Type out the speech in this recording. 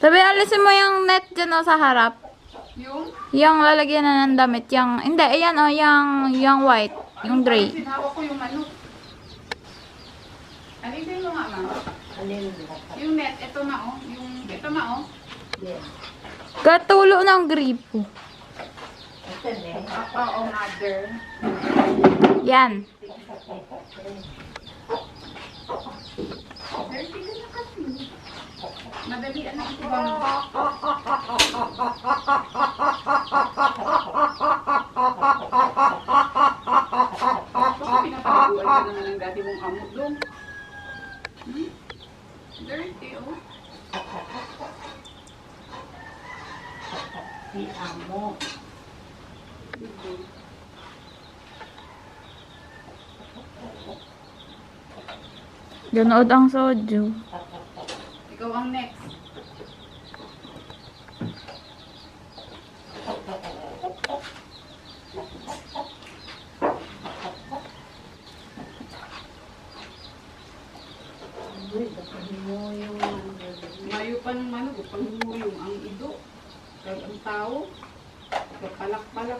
Sabi, alisin mo yung net dyan o sa harap. Yung? Yung lalagyan na ng damit. Yung, hindi, ayan o, yung white. Yung gray. Sinawa ko yung ano. Alisin mo nga, ma'am. Yung net, ito na oh. Ito na oh. Katulo ng gripo. Oo, mother. Yan. Dirty ka na kasi. Madali ang ito ba? Baka pinapagawa ka na ng dati mong amot doon. Dirty oh. Si amo. Ganood ang soju. Ikaw ang next. Mayo pa ng manok, pangulong ang ido. Kaya ang tao, kapalak-palak.